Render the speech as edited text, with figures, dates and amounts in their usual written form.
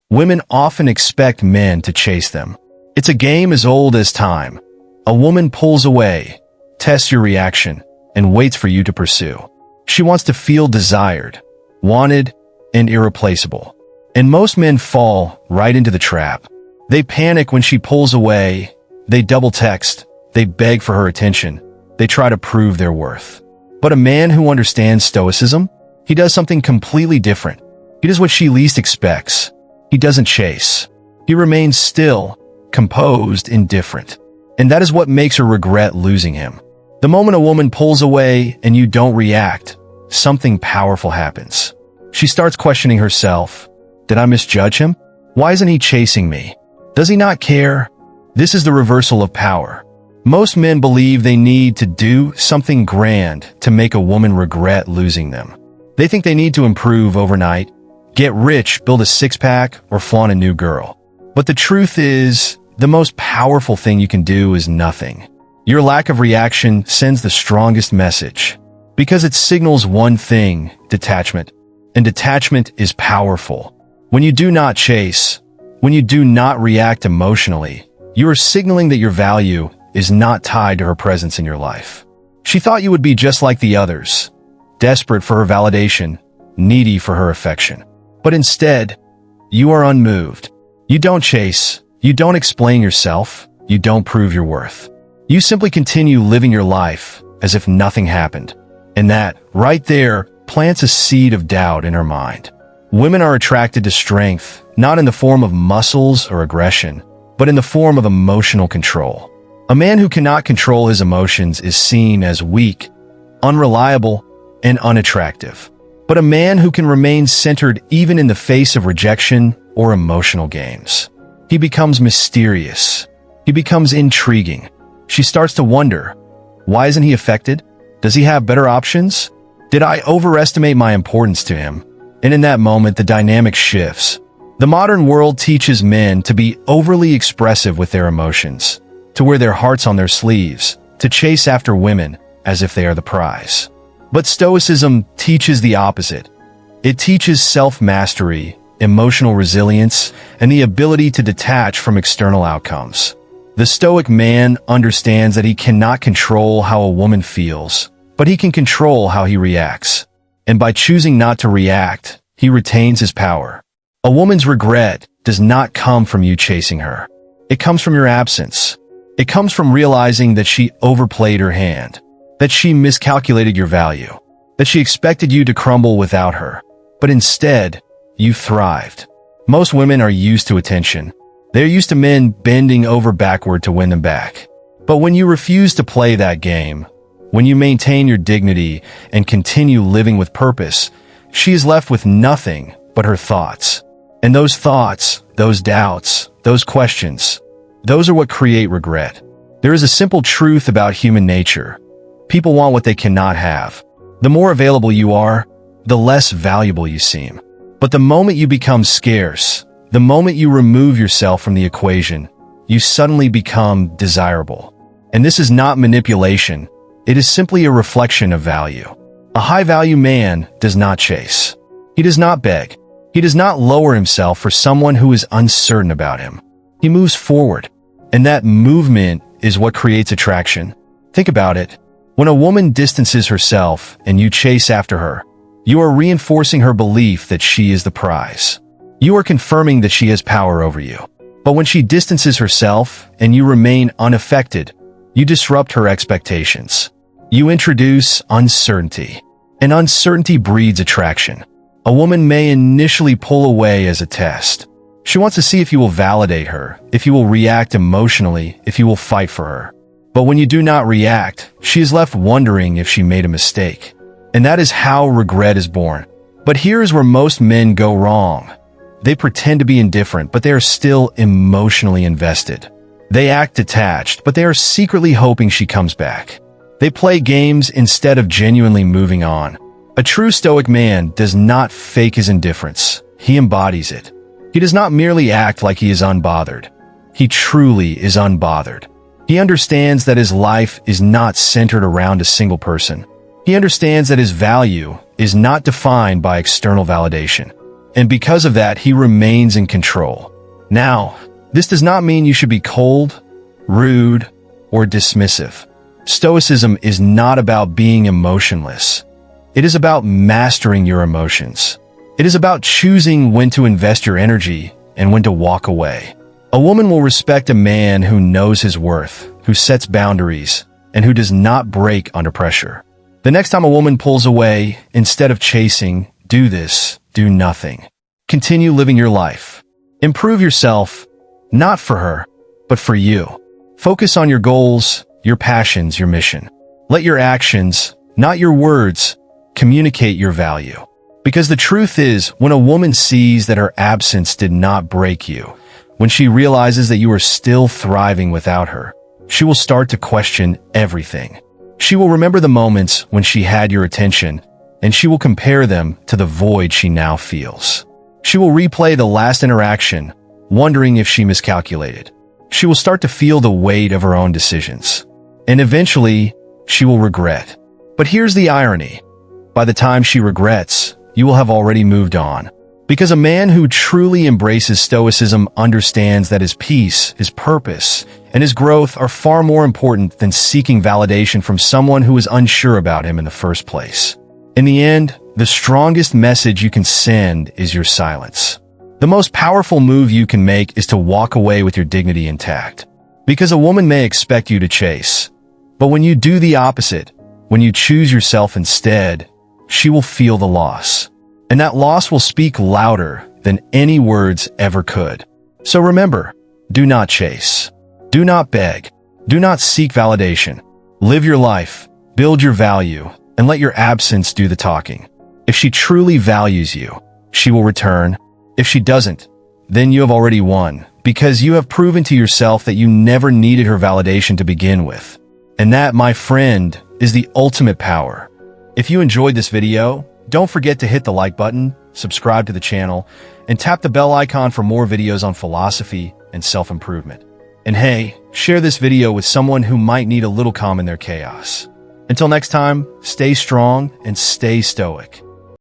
Women often expect men to chase them. It's a game as old as time. A woman pulls away, tests your reaction, and waits for you to pursue. She wants to feel desired, wanted, and irreplaceable. And most men fall right into the trap. They panic when she pulls away. They double text. They beg for her attention. They try to prove their worth. But a man who understands Stoicism, he does something completely different. He does what she least expects. He doesn't chase. He remains still, composed, indifferent. And that is what makes her regret losing him. The moment a woman pulls away and you don't react, something powerful happens. She starts questioning herself. Did I misjudge him? Why isn't he chasing me? Does he not care? This is the reversal of power. Most men believe they need to do something grand to make a woman regret losing them. They think they need to improve overnight, get rich, build a six-pack, or flaunt a new girl. But the truth is, the most powerful thing you can do is nothing. Your lack of reaction sends the strongest message. Because it signals one thing, detachment. And detachment is powerful. When you do not chase, when you do not react emotionally, you are signaling that your value is not tied to her presence in your life. She thought you would be just like the others, desperate for her validation, needy for her affection. But instead, you are unmoved. You don't chase, you don't explain yourself, you don't prove your worth. You simply continue living your life as if nothing happened. And that, right there, plants a seed of doubt in her mind. Women are attracted to strength, not in the form of muscles or aggression, but in the form of emotional control. A man who cannot control his emotions is seen as weak, unreliable, and unattractive. But a man who can remain centered even in the face of rejection or emotional games, he becomes mysterious. He becomes intriguing. She starts to wonder, why isn't he affected? Does he have better options? Did I overestimate my importance to him? And in that moment, the dynamic shifts. The modern world teaches men to be overly expressive with their emotions, to wear their hearts on their sleeves, to chase after women as if they are the prize. But Stoicism teaches the opposite. It teaches self-mastery, emotional resilience, and the ability to detach from external outcomes. The Stoic man understands that he cannot control how a woman feels, but he can control how he reacts. And by choosing not to react, he retains his power. A woman's regret does not come from you chasing her. It comes from your absence. It comes from realizing that she overplayed her hand, that she miscalculated your value, that she expected you to crumble without her. But instead, you thrived. Most women are used to attention. They're used to men bending over backward to win them back. But when you refuse to play that game, when you maintain your dignity and continue living with purpose, she is left with nothing but her thoughts. And those thoughts, those doubts, those questions, those are what create regret. There is a simple truth about human nature. People want what they cannot have. The more available you are, the less valuable you seem. But the moment you become scarce, the moment you remove yourself from the equation, you suddenly become desirable. And this is not manipulation. It is simply a reflection of value. A high-value man does not chase. He does not beg. He does not lower himself for someone who is uncertain about him. He moves forward. And that movement is what creates attraction. Think about it. When a woman distances herself and you chase after her, you are reinforcing her belief that she is the prize. You are confirming that she has power over you. But when she distances herself and you remain unaffected, you disrupt her expectations. You introduce uncertainty. And uncertainty breeds attraction. A woman may initially pull away as a test. She wants to see if you will validate her, if you will react emotionally, if you will fight for her. But when you do not react, she is left wondering if she made a mistake. And that is how regret is born. But here is where most men go wrong. They pretend to be indifferent, but they are still emotionally invested. They act detached, but they are secretly hoping she comes back. They play games instead of genuinely moving on. A true Stoic man does not fake his indifference. He embodies it. He does not merely act like he is unbothered. He truly is unbothered. He understands that his life is not centered around a single person. He understands that his value is not defined by external validation. And because of that, he remains in control. Now, this does not mean you should be cold, rude, or dismissive. Stoicism is not about being emotionless. It is about mastering your emotions. It is about choosing when to invest your energy and when to walk away. A woman will respect a man who knows his worth, who sets boundaries, and who does not break under pressure. The next time a woman pulls away, instead of chasing, do this, do nothing. Continue living your life. Improve yourself, not for her, but for you. Focus on your goals, your passions, your mission. Let your actions, not your words, communicate your value. Because the truth is, when a woman sees that her absence did not break you, when she realizes that you are still thriving without her, she will start to question everything. She will remember the moments when she had your attention, and she will compare them to the void she now feels. She will replay the last interaction, wondering if she miscalculated. She will start to feel the weight of her own decisions. And eventually, she will regret. But here's the irony. By the time she regrets, you will have already moved on. Because a man who truly embraces Stoicism understands that his peace, his purpose, and his growth are far more important than seeking validation from someone who is unsure about him in the first place. In the end, the strongest message you can send is your silence. The most powerful move you can make is to walk away with your dignity intact. Because a woman may expect you to chase, but when you do the opposite, when you choose yourself instead, she will feel the loss. And that loss will speak louder than any words ever could. So remember, do not chase. Do not beg. Do not seek validation. Live your life, build your value, and let your absence do the talking. If she truly values you, she will return. If she doesn't, then you have already won, because you have proven to yourself that you never needed her validation to begin with. And that, my friend, is the ultimate power. If you enjoyed this video, don't forget to hit the like button, subscribe to the channel, and tap the bell icon for more videos on philosophy and self-improvement. And hey, share this video with someone who might need a little calm in their chaos. Until next time, stay strong and stay stoic.